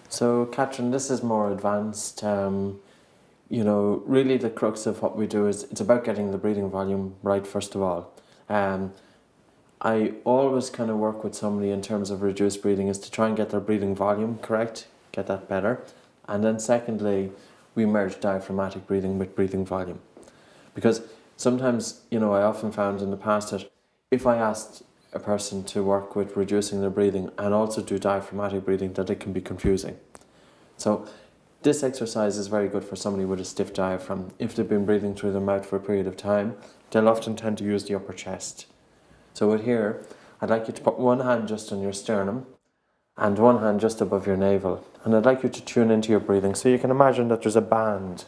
So, Catherine, this is more advanced. Really the crux of what we do is it's about getting the breathing volume right, first of all. Um, I always kind of work with somebody in terms of reduced breathing is to try and get their breathing volume correct, get that better. And then secondly, we merge diaphragmatic breathing with breathing volume. Because sometimes, I often found in the past that if I asked a person to work with reducing their breathing and also do diaphragmatic breathing, that it can be confusing. So this exercise is very good for somebody with a stiff diaphragm. If they've been breathing through their mouth for a period of time, they'll often tend to use the upper chest. So with here, I'd like you to put one hand just on your sternum and one hand just above your navel. And I'd like you to tune into your breathing. So you can imagine that there's a band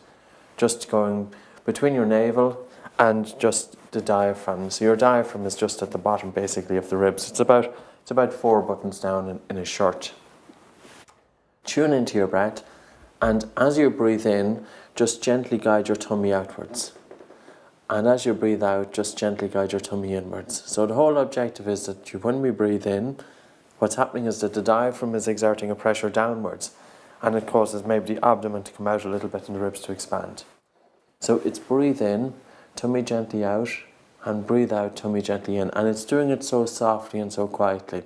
just going between your navel and just the diaphragm. So your diaphragm is just at the bottom basically of the ribs. It's about 4 buttons down in a shirt. Tune into your breath, and as you breathe in, just gently guide your tummy outwards. And as you breathe out, just gently guide your tummy inwards. So the whole objective is that when we breathe in, what's happening is that the diaphragm is exerting a pressure downwards, and it causes maybe the abdomen to come out a little bit and the ribs to expand. So it's breathe in, tummy gently out, and breathe out, tummy gently in. And it's doing it so softly and so quietly.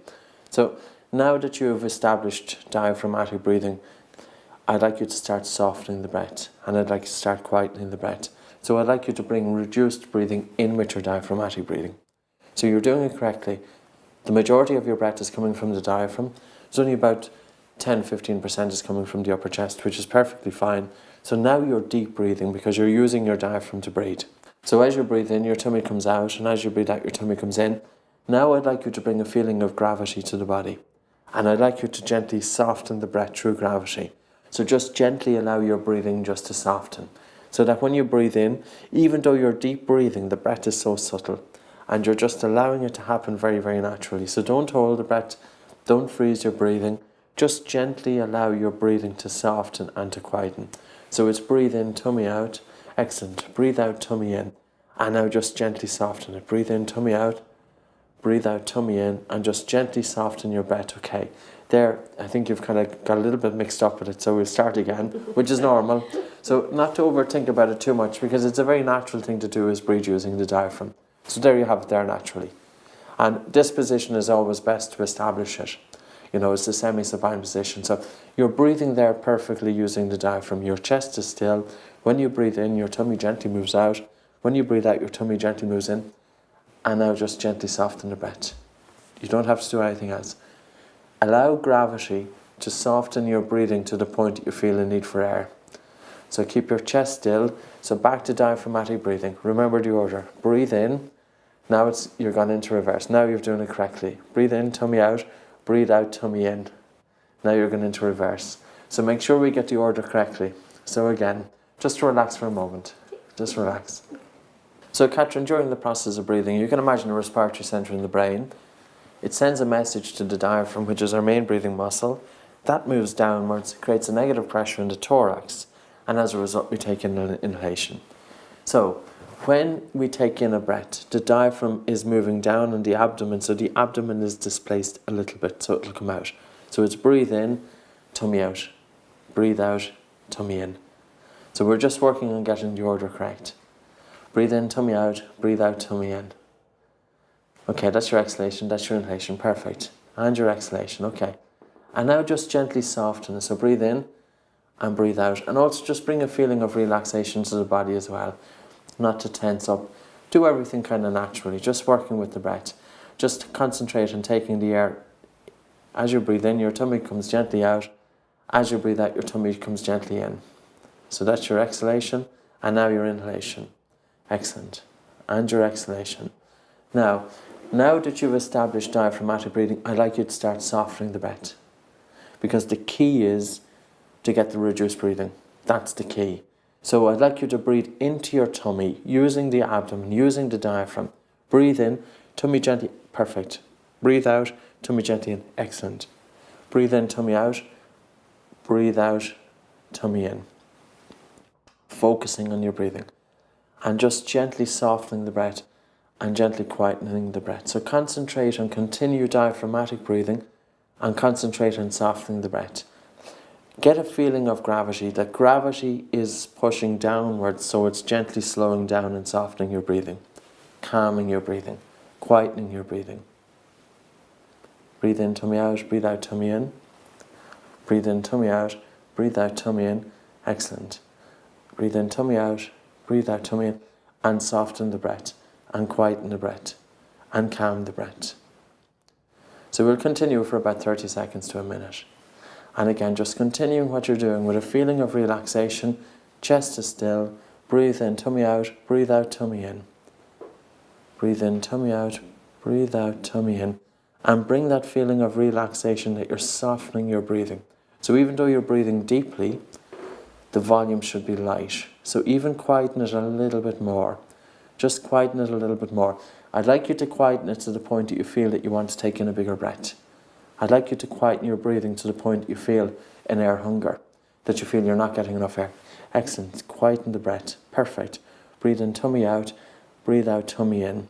So now that you've established diaphragmatic breathing, I'd like you to start softening the breath, and I'd like you to start quietening the breath. So I'd like you to bring reduced breathing in with your diaphragmatic breathing. So you're doing it correctly. The majority of your breath is coming from the diaphragm. There's only about 10-15% is coming from the upper chest, which is perfectly fine. So now you're deep breathing because you're using your diaphragm to breathe. So as you breathe in, your tummy comes out, and as you breathe out, your tummy comes in. Now I'd like you to bring a feeling of gravity to the body. And I'd like you to gently soften the breath through gravity. So just gently allow your breathing just to soften. So that when you breathe in, even though you're deep breathing, the breath is so subtle. And you're just allowing it to happen very, very naturally. So don't hold the breath, don't freeze your breathing. Just gently allow your breathing to soften and to quieten. So it's breathe in, tummy out. Excellent. Breathe out, tummy in. And now just gently soften it. Breathe in, tummy out. Breathe out, tummy in, and just gently soften your breath. Okay, there, I think you've kind of got a little bit mixed up with it, so we'll start again, which is normal. So not to overthink about it too much, because it's a very natural thing to do is breathe using the diaphragm. So there you have it there naturally. And this position is always best to establish it. It's the semi-supine position. So you're breathing there perfectly using the diaphragm. Your chest is still. When you breathe in, your tummy gently moves out. When you breathe out, your tummy gently moves in. And now just gently soften the breath. You don't have to do anything else. Allow gravity to soften your breathing to the point that you feel a need for air. So keep your chest still. So back to diaphragmatic breathing. Remember the order. Breathe in. Now you're gone into reverse. Now you're doing it correctly. Breathe in, tummy out. Breathe out, tummy in. Now you're going into reverse. So make sure we get the order correctly. So again, just relax for a moment. Just relax. So Catherine, during the process of breathing, you can imagine a respiratory centre in the brain. It sends a message to the diaphragm, which is our main breathing muscle. That moves downwards, creates a negative pressure in the thorax, and as a result we take in an inhalation. So when we take in a breath, the diaphragm is moving down in the abdomen, so the abdomen is displaced a little bit, so it'll come out. So it's breathe in, tummy out. Breathe out, tummy in. So we're just working on getting the order correct. Breathe in, tummy out. Breathe out, tummy in. Okay, that's your exhalation, that's your inhalation, perfect. And your exhalation, okay. And now just gently soften. So breathe in and breathe out. And also just bring a feeling of relaxation to the body as well. Not to tense up. Do everything kind of naturally, just working with the breath. Just concentrate on taking the air. As you breathe in, your tummy comes gently out. As you breathe out, your tummy comes gently in. So that's your exhalation, and now your inhalation. Excellent. And your exhalation. Now that you've established diaphragmatic breathing, I'd like you to start softening the breath. Because the key is to get the reduced breathing. That's the key. So I'd like you to breathe into your tummy, using the abdomen, using the diaphragm. Breathe in, tummy gently, perfect. Breathe out, tummy gently in, excellent. Breathe in, tummy out. Breathe out, tummy in. Focusing on your breathing. And just gently softening the breath and gently quietening the breath. So concentrate on continued diaphragmatic breathing and concentrate on softening the breath. Get a feeling of gravity, that gravity is pushing downwards, so it's gently slowing down and softening your breathing, calming your breathing, quietening your breathing. Breathe in, tummy out, breathe out, tummy in. Breathe in, tummy out, breathe out, tummy in. Excellent. Breathe in, tummy out, breathe out, tummy in, and soften the breath, and quieten the breath, and calm the breath. So we'll continue for about 30 seconds to a minute. And again, just continuing what you're doing with a feeling of relaxation, chest is still, breathe in, tummy out, breathe out, tummy in. Breathe in, tummy out, breathe out, tummy in. And bring that feeling of relaxation that you're softening your breathing. So even though you're breathing deeply, the volume should be light. So even quieten it a little bit more. Just quieten it a little bit more. I'd like you to quieten it to the point that you feel that you want to take in a bigger breath. I'd like you to quieten your breathing to the point you feel an air hunger, that you feel you're not getting enough air. Excellent. Quieten the breath. Perfect. Breathe in, tummy out. Breathe out, tummy in.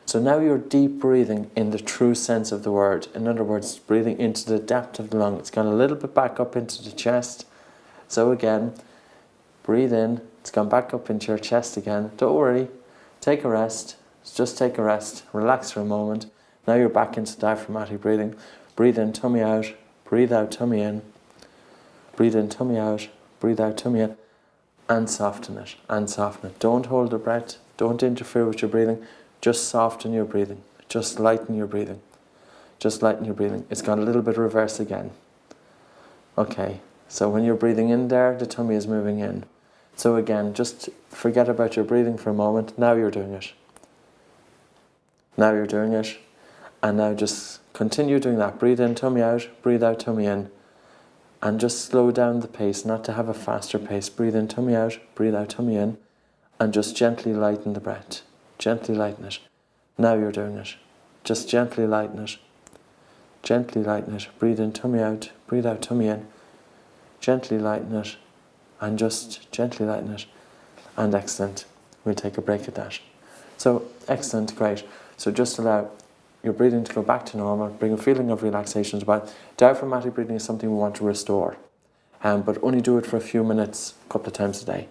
So now you're deep breathing in the true sense of the word. In other words, breathing into the depth of the lung. It's gone a little bit back up into the chest. So again, breathe in. It's gone back up into your chest again. Don't worry. Take a rest. Just take a rest. Relax for a moment. Now you're back into diaphragmatic breathing. Breathe in, tummy out. Breathe out, tummy in. Breathe in, tummy out. Breathe out, tummy in. And soften it. And soften it. Don't hold the breath. Don't interfere with your breathing. Just soften your breathing. Just lighten your breathing. Just lighten your breathing. It's got a little bit reverse again. Okay. So when you're breathing in there, the tummy is moving in. So again, just forget about your breathing for a moment. Now you're doing it. Now you're doing it. And now just continue doing that. Breathe in, tummy out. Breathe out, tummy in. And just slow down the pace, not to have a faster pace. Breathe in, tummy out. Breathe out, tummy in. And just gently lighten the breath. Gently lighten it. Now you're doing it. Just gently lighten it. Gently lighten it. Breathe in, tummy out. Breathe out, tummy in. Gently lighten it. And just gently lighten it. And excellent. We'll take a break at that. So, excellent, great. So just allow your breathing to go back to normal. Bring a feeling of relaxation to body. Diaphragmatic breathing is something we want to restore. But only do it for a few minutes, a couple of times a day.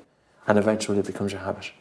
And eventually it becomes your habit.